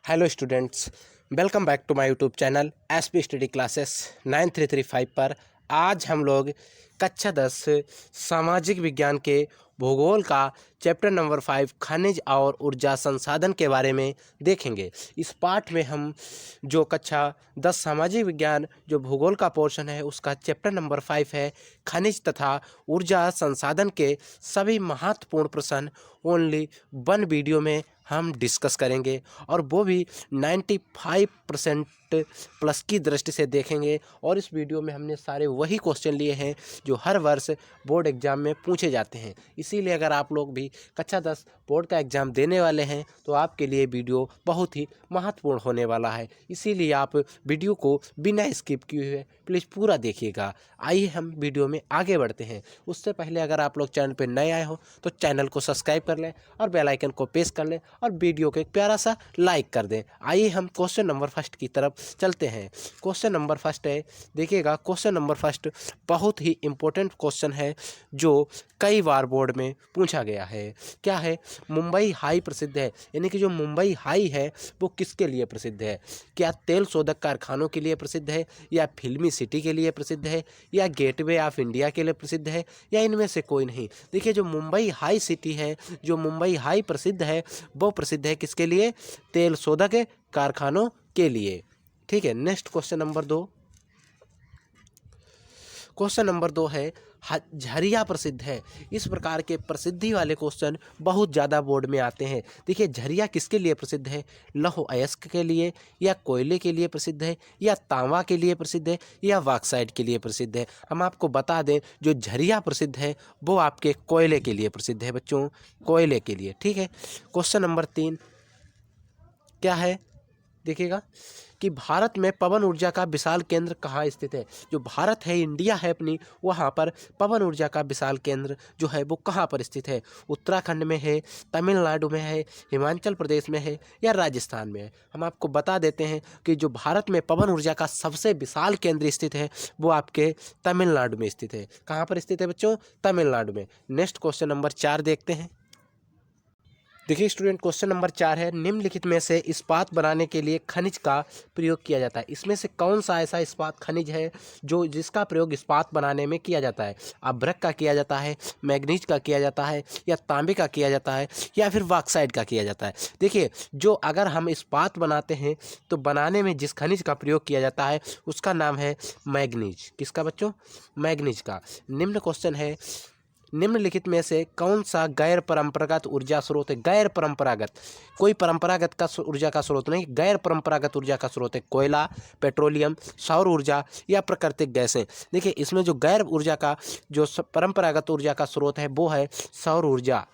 Hello students, welcome back to my YouTube channel SP study classes 9335 पर। आज हम लोग कक्षा 10 सामाजिक विज्ञान के भूगोल का चैप्टर नंबर 5 खनिज और ऊर्जा संसाधन के बारे में देखेंगे। इस पाठ में हम जो कक्षा 10 सामाजिक विज्ञान जो भूगोल का पोर्शन है उसका चैप्टर नंबर 5 है खनिज तथा ऊर्जा संसाधन के सभी महत्वपूर्ण प्रश्न ओनली वन वीडियो में हम डिस्कस करेंगे और वो भी 95% प्लस की दृष्टि से देखेंगे। और इस वीडियो में हमने सारे वही क्वेश्चन लिए हैं जो हर वर्ष बोर्ड एग्जाम में पूछे जाते हैं। इसीलिए अगर आप लोग भी कक्षा 10 बोर्ड का एग्ज़ाम देने वाले हैं तो आपके लिए वीडियो बहुत ही महत्वपूर्ण होने वाला है। इसीलिए आप वीडियो को बिना स्किप किए हुए प्लीज़ पूरा देखिएगा। आइए हम वीडियो में आगे बढ़ते हैं। उससे पहले अगर आप लोग चैनल पर नए आए हो तो चैनल को सब्सक्राइब कर लें और बेल आइकन को प्रेस कर लें और वीडियो को एक प्यारा सा लाइक कर दें। आइए हम क्वेश्चन नंबर फर्स्ट की तरफ चलते हैं। क्वेश्चन नंबर फर्स्ट है, देखिएगा क्वेश्चन नंबर फर्स्ट बहुत ही इम्पोर्टेंट क्वेश्चन है जो कई बार बोर्ड में पूछा गया है। क्या है? मुंबई हाई प्रसिद्ध है, यानी कि जो मुंबई हाई है वो किसके लिए प्रसिद्ध है? क्या तेल शोधक कारखानों के लिए प्रसिद्ध है, या फिल्मी सिटी के लिए प्रसिद्ध है, या गेटवे ऑफ इंडिया के लिए प्रसिद्ध है, या इनमें से कोई नहीं? देखिए जो मुंबई हाई सिटी है, जो मुंबई हाई प्रसिद्ध है वो प्रसिद्ध है किसके लिए? तेल शोधक कारखानों के लिए। ठीक है, next question number 2। Question number 2 है झरिया प्रसिद्ध है। इस प्रकार के प्रसिद्धि वाले क्वेश्चन बहुत ज़्यादा बोर्ड में आते हैं। देखिए झरिया किसके लिए प्रसिद्ध है? लौह अयस्क के लिए, या कोयले के लिए प्रसिद्ध है, या तांबा के लिए प्रसिद्ध है, या बॉक्साइट के लिए प्रसिद्ध है? हम आपको बता दें जो झरिया प्रसिद्ध है वो आपके कोयले के लिए प्रसिद्ध है बच्चों, कोयले के लिए। ठीक है, क्वेश्चन नंबर 3 क्या है? देखिएगा कि भारत में पवन ऊर्जा का विशाल केंद्र कहाँ स्थित है? जो भारत है, इंडिया है अपनी, वहाँ पर पवन ऊर्जा का विशाल केंद्र जो है वो कहाँ पर स्थित है? उत्तराखंड में है, तमिलनाडु में है, हिमाचल प्रदेश में है, या राजस्थान में है? हम आपको बता देते हैं कि जो भारत में पवन ऊर्जा का सबसे विशाल केंद्र स्थित है वो आपके तमिलनाडु में स्थित है। कहाँ पर स्थित है बच्चों? तमिलनाडु में। नेक्स्ट क्वेश्चन नंबर 4 देखते हैं। देखिए स्टूडेंट, क्वेश्चन नंबर 4 है, निम्नलिखित में से इस्पात बनाने के लिए खनिज का प्रयोग किया जाता है। इसमें से कौन सा ऐसा इस्पात खनिज है जो जिसका प्रयोग इस्पात बनाने में किया जाता है? अभ्रक का किया जाता है, मैग्नीज का किया जाता है, या तांबे का किया जाता है, या फिर बॉक्साइट का किया जाता है? देखिए जो अगर हम इस्पात बनाते हैं तो बनाने में जिस खनिज का प्रयोग किया जाता है उसका नाम है मैग्नीज। किसका बच्चों? मैग्नीज का। निम्न क्वेश्चन है, निम्नलिखित में से कौन सा गैर परंपरागत ऊर्जा स्रोत है? गैर परंपरागत, कोई परंपरागत का ऊर्जा का स्रोत नहीं, गैर परंपरागत ऊर्जा का स्रोत है। कोयला, पेट्रोलियम, सौर ऊर्जा, या प्राकृतिक गैसें? देखिए इसमें जो गैर ऊर्जा का जो परंपरागत ऊर्जा का स्रोत है वो है सौर ऊर्जा।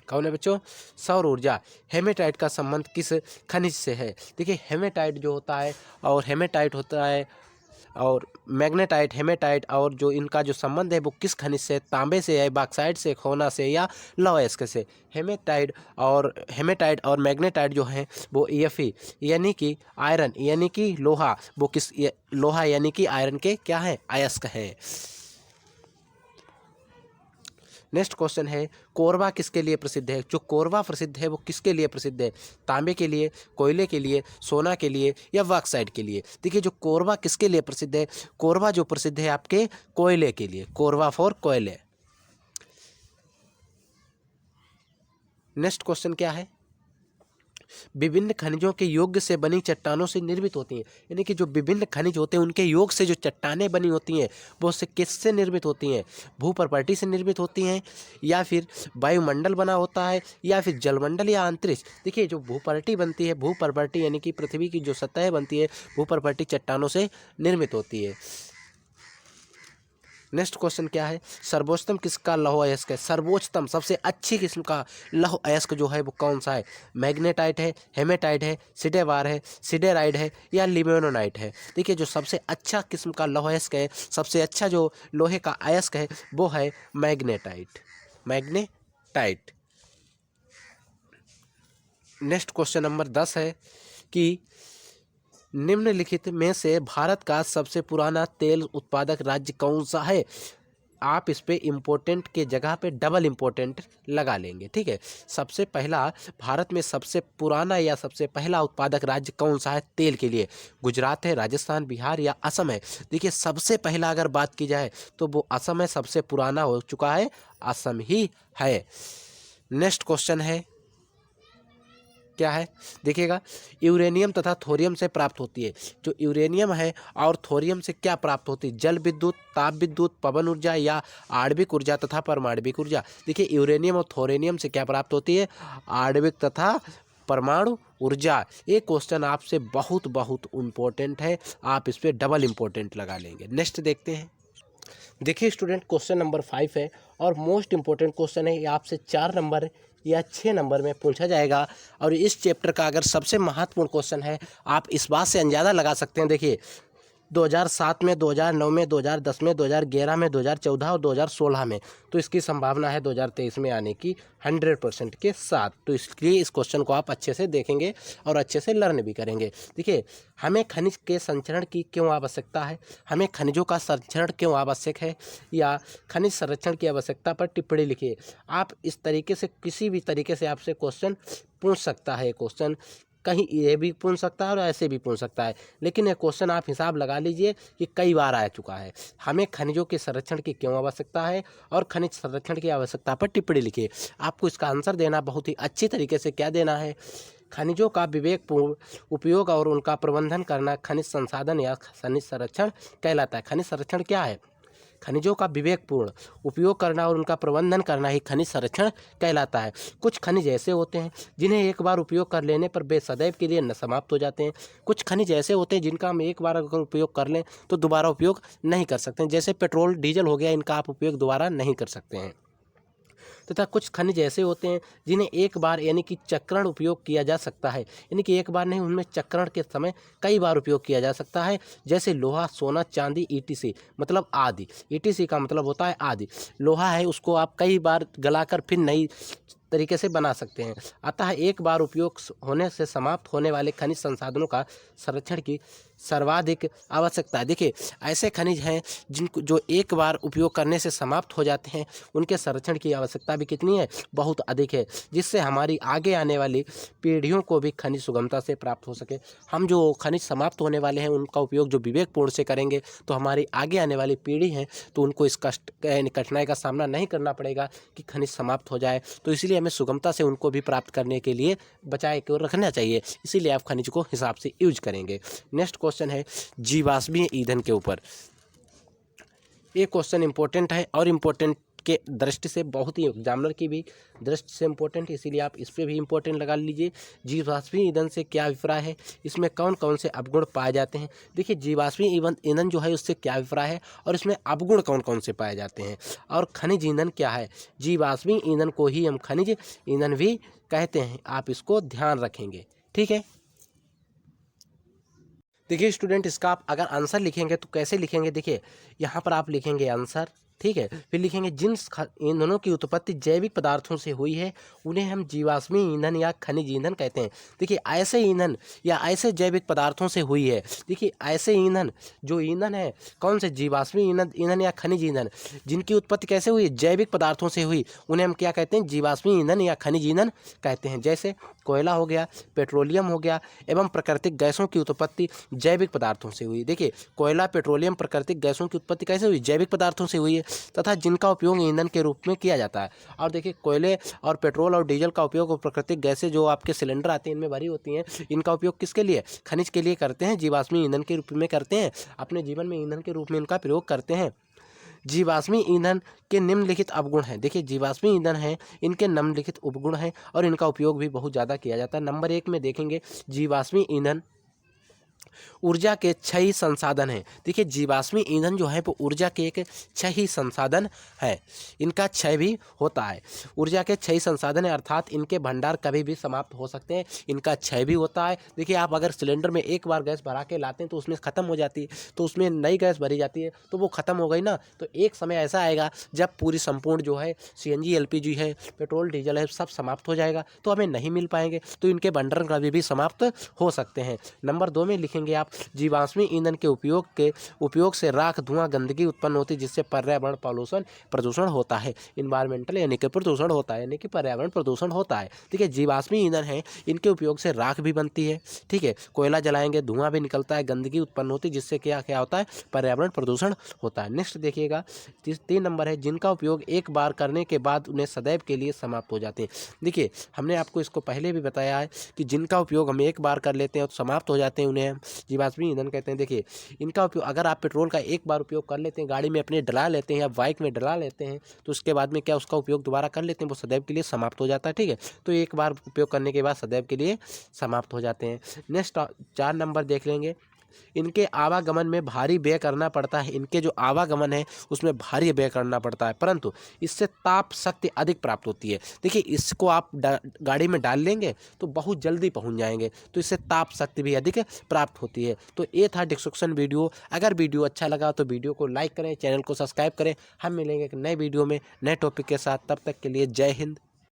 कौन है बच्चों? सौर ऊर्जा। हेमेटाइट का संबंध किस खनिज से है? देखिए हेमेटाइट जो होता है और हेमेटाइट होता है और मैग्नेटाइट, हेमेटाइट, और जो इनका जो संबंध है वो किस खनिज से? तांबे से है, बॉक्साइट से, खोना से, या लौह अयस्क से? हेमेटाइट और मैग्नेटाइट जो हैं वो Fe यानी कि आयरन यानी कि लोहा, वो किस लोहा यानी कि आयरन के क्या है? अयस्क है। नेक्स्ट क्वेश्चन है, कोरबा किसके लिए प्रसिद्ध है? जो कोरबा प्रसिद्ध है वो किसके लिए प्रसिद्ध है? तांबे के लिए, कोयले के लिए, सोना के लिए, या बॉक्साइट के लिए? देखिए जो कोरबा किसके लिए प्रसिद्ध है? कोरबा जो प्रसिद्ध है आपके कोयले के लिए, कोरबा फॉर कोयले। नेक्स्ट क्वेश्चन क्या है? विभिन्न खनिजों के योग से बनी चट्टानों से निर्मित होती हैं, यानी कि जो विभिन्न खनिज होते हैं उनके योग से जो चट्टानें बनी होती हैं वो उससे किससे निर्मित होती हैं? भूप्रपर्टी से निर्मित होती हैं, या फिर वायुमंडल बना होता है, या फिर जलमंडल, या अंतरिक्ष? देखिए जो भूप्रपर्टी बनती है, भूप्रपर्टी यानी कि पृथ्वी की जो सतह बनती है, भूप्रपर्टी चट्टानों से निर्मित होती है। नेक्स्ट क्वेश्चन क्या है? सर्वोत्तम किसका लौह अयस्क है? सर्वोत्तम सबसे अच्छी किस्म का लौह अयस्क जो है वो कौन सा है? मैग्नेटाइट है, हेमेटाइट है, सिडेवार है, सिडेराइड है, या लिमोनाइट है? देखिए जो सबसे अच्छा किस्म का लौह अयस्क है, सबसे अच्छा जो लोहे का अयस्क है वो है magnetite, magnetite. Next question number 10 है कि निम्नलिखित में से भारत का सबसे पुराना तेल उत्पादक राज्य कौन सा है? आप इस पे इम्पोर्टेंट के जगह पे डबल इम्पोर्टेंट लगा लेंगे। ठीक है, सबसे पहला, भारत में सबसे पुराना या सबसे पहला उत्पादक राज्य कौन सा है तेल के लिए? गुजरात है, राजस्थान, बिहार या असम है? देखिए सबसे पहला अगर बात की जाए तो वो असम है, सबसे पुराना हो चुका है असम ही है। नेक्स्ट क्वेश्चन है, क्या है देखिएगा, यूरेनियम तथा थोरियम से प्राप्त होती है। जो यूरेनियम है और थोरियम से क्या प्राप्त होती है? जल विद्युत, ताप विद्युत, पवन ऊर्जा या आणविक ऊर्जा तथा परमाणविक ऊर्जा। देखिए यूरेनियम और थोरेनियम से क्या प्राप्त होती है? आणविक तथा परमाणु ऊर्जा। ये क्वेश्चन आपसे बहुत बहुत इम्पोर्टेंट है, आप इस पर डबल इम्पोर्टेंट लगा लेंगे। नेक्स्ट देखते हैं। देखिए स्टूडेंट, क्वेश्चन नंबर 5 है और मोस्ट इम्पोर्टेंट क्वेश्चन है। ये आपसे 4 नंबर या 6 नंबर में पूछा जाएगा और इस चैप्टर का अगर सबसे महत्वपूर्ण क्वेश्चन है, आप इस बात से अंदाज़ा लगा सकते हैं। देखिए 2007 में, 2009 में, 2010 में, 2011 में, 2014 और 2016 में, तो इसकी संभावना है 2023 में आने की 100% के साथ। तो इसलिए इस क्वेश्चन को आप अच्छे से देखेंगे और अच्छे से लर्न भी करेंगे। देखिए हमें खनिज के संरक्षण की क्यों आवश्यकता है, हमें खनिजों का संरक्षण क्यों आवश्यक है, या खनिज संरक्षण की आवश्यकता पर टिप्पणी लिखिए। आप इस तरीके से किसी भी तरीके से आपसे क्वेश्चन पूछ सकता है। क्वेश्चन कहीं ये भी पूछ सकता है और ऐसे भी पूछ सकता है, लेकिन ये क्वेश्चन आप हिसाब लगा लीजिए कि कई बार आ चुका है। हमें खनिजों के संरक्षण की क्यों आवश्यकता है और खनिज संरक्षण की आवश्यकता पर टिप्पणी लिखिए। आपको इसका आंसर देना बहुत ही अच्छी तरीके से क्या देना है, खनिजों का विवेकपूर्ण उपयोग और उनका प्रबंधन करना खनिज संसाधन या खनिज संरक्षण कहलाता है। खनिज संरक्षण क्या है? खनिजों का विवेकपूर्ण उपयोग करना और उनका प्रबंधन करना ही खनिज संरक्षण कहलाता है। कुछ खनिज ऐसे होते हैं जिन्हें एक बार उपयोग कर लेने पर वे सदैव के लिए न समाप्त हो जाते हैं। कुछ खनिज ऐसे होते हैं जिनका हम एक बार अगर उपयोग कर लें तो दोबारा उपयोग नहीं कर सकते हैं। जैसे पेट्रोल, डीजल हो गया, इनका आप उपयोग दोबारा नहीं कर सकते हैं। तथा कुछ खनिज ऐसे होते हैं जिन्हें एक बार यानी कि चक्रण उपयोग किया जा सकता है, यानी कि एक बार नहीं, उनमें चक्रण के समय कई बार उपयोग किया जा सकता है। जैसे लोहा, सोना, चांदी, ईटीसी मतलब आदि। ईटीसी का मतलब होता है आदि। लोहा है, उसको आप कई बार गलाकर फिर नई तरीके से बना सकते हैं। अतः एक बार उपयोग होने से समाप्त होने वाले खनिज संसाधनों का संरक्षण की सर्वाधिक आवश्यकता है। देखिए ऐसे खनिज हैं जिनको जो एक बार उपयोग करने से समाप्त हो जाते हैं, उनके संरक्षण की आवश्यकता भी कितनी है? बहुत अधिक है, जिससे हमारी आगे आने वाली पीढ़ियों को भी खनिज सुगमता से प्राप्त हो सके। हम जो खनिज समाप्त होने वाले हैं उनका उपयोग जो विवेकपूर्ण से करेंगे तो हमारी आगे आने वाली पीढ़ी है तो उनको इस कठिनाई का सामना नहीं करना पड़ेगा कि खनिज समाप्त हो जाए। तो इसलिए हमें सुगमता से उनको भी प्राप्त करने के लिए बचाए के रखना चाहिए। इसीलिए आप खनिज को हिसाब से यूज करेंगे। नेक्स्ट क्वेश्चन है जीवाश्मीय ईंधन के ऊपर। ये क्वेश्चन इंपॉर्टेंट है और इम्पोर्टेंट के दृष्टि से बहुत ही एग्जामिनर की भी दृष्टि से इम्पोर्टेंट है, इसीलिए आप इस पर भी इम्पोर्टेंट लगा लीजिए। जीवाश्मीय ईंधन से क्या अभिप्राय है, इसमें कौन कौन से अवगुण पाए जाते हैं। देखिए जीवाश्मीय ईंधन जो है उससे क्या अभिप्राय है और इसमें अवगुण कौन कौन से पाए जाते हैं, और खनिज ईंधन क्या है। जीवाश्मीय ईंधन को ही हम खनिज ईंधन भी कहते हैं, आप इसको ध्यान रखेंगे। ठीक है, देखिए स्टूडेंट, इसका आप अगर आंसर लिखेंगे तो कैसे लिखेंगे? देखिए यहाँ पर आप लिखेंगे आंसर, ठीक है, फिर लिखेंगे जिन ईंधनों की उत्पत्ति जैविक पदार्थों से हुई है उन्हें हम जीवाश्मीय ईंधन या खनिज ईंधन कहते हैं। देखिए ऐसे ईंधन या ऐसे जैविक पदार्थों से हुई है। देखिए ऐसे ईंधन, जो ईंधन है कौन से? जीवाश्मीय ईंधन या खनिज ईंधन, जिनकी उत्पत्ति कैसे हुई? जैविक पदार्थों से हुई, उन्हें हम क्या कहते हैं? जीवाश्मीय ईंधन या खनिज ईंधन कहते हैं। जैसे कोयला हो गया, पेट्रोलियम हो गया, एवं प्राकृतिक गैसों की उत्पत्ति जैविक पदार्थों से हुई। देखिए कोयला, पेट्रोलियम, प्राकृतिक गैसों की उत्पत्ति कैसे हुई? जैविक पदार्थों से हुई है, तथा जिनका उपयोग ईंधन के रूप में किया जाता है। और देखिए कोयले और पेट्रोल और डीजल का उपयोग और प्राकृतिक गैसें जो आपके सिलेंडर आते हैं इनमें भरी होती हैं, इनका उपयोग किसके लिए? खनिज के लिए करते हैं, जीवाश्मीय ईंधन के रूप में करते हैं, अपने जीवन में ईंधन के रूप में इनका प्रयोग करते हैं। जीवाश्मीय ईंधन के निम्नलिखित अवगुण हैं। देखिए जीवाश्मीय ईंधन हैं, इनके निम्नलिखित उपगुण हैं और इनका उपयोग भी बहुत ज़्यादा किया जाता है। नंबर 1 में देखेंगे जीवाश्मीय ईंधन ऊर्जा के क्षयी संसाधन है। देखिए जीवाश्मीय ईंधन जो है वो ऊर्जा के एक क्षयी संसाधन है, इनका क्षय भी होता है। ऊर्जा के क्षयी संसाधन है अर्थात इनके भंडार कभी भी समाप्त हो सकते हैं, इनका क्षय भी होता है। देखिए आप अगर सिलेंडर में एक बार गैस भरा के लाते हैं तो उसमें ख़त्म हो जाती है, तो उसमें नई गैस भरी जाती है तो वो ख़त्म हो गई ना, तो एक समय ऐसा आएगा जब पूरी संपूर्ण जो है CNG LPG है, पेट्रोल डीजल है, सब समाप्त हो जाएगा तो हमें नहीं मिल पाएंगे, तो इनके भंडारण कभी भी समाप्त हो सकते हैं। नंबर 2 में लिखेंगे देखेंगे आप, जीवाश्मी ईंधन के उपयोग से राख, धुआं, गंदगी उत्पन्न होती है जिससे पर्यावरण प्रदूषण होता है। इन्वायरमेंटल यानी कि प्रदूषण होता है, यानी कि पर्यावरण प्रदूषण होता है। ठीक है, जीवाश्मी ईंधन है, इनके उपयोग से राख भी बनती है। ठीक है, कोयला जलाएंगे धुआं भी निकलता है, गंदगी उत्पन्न होती है जिससे क्या क्या होता है, पर्यावरण प्रदूषण होता है। नेक्स्ट देखिएगा 3 नंबर है, जिनका उपयोग एक बार करने के बाद उन्हें सदैव के लिए समाप्त हो जाते हैं। देखिए हमने आपको इसको पहले भी बताया है कि जिनका उपयोग हम एक बार कर लेते हैं और समाप्त हो जाते हैं उन्हें हम जीवाश्मी ईंधन कहते हैं। देखिए इनका उपयोग, अगर आप पेट्रोल का एक बार उपयोग कर लेते हैं, गाड़ी में अपने डला लेते हैं या बाइक में डला लेते हैं, तो उसके बाद में क्या उसका उपयोग दोबारा कर लेते हैं, वो सदैव के लिए समाप्त हो जाता है। ठीक है, तो एक बार उपयोग करने के बाद सदैव के लिए समाप्त हो जाते हैं। नेक्स्ट 4 नंबर देख लेंगे, इनके आवागमन में भारी व्यय करना पड़ता है। इनके जो आवागमन है उसमें भारी व्यय करना पड़ता है, परंतु इससे ताप शक्ति अधिक प्राप्त होती है। देखिए इसको आप गाड़ी में डाल लेंगे तो बहुत जल्दी पहुंच जाएंगे, तो इससे ताप शक्ति भी अधिक प्राप्त होती है। तो ये था डिस्क्रिप्शन वीडियो। अगर वीडियो अच्छा लगा तो वीडियो को लाइक करें, चैनल को सब्सक्राइब करें। हम मिलेंगे एक नए वीडियो में नए टॉपिक के साथ, तब तक के लिए जय हिंद।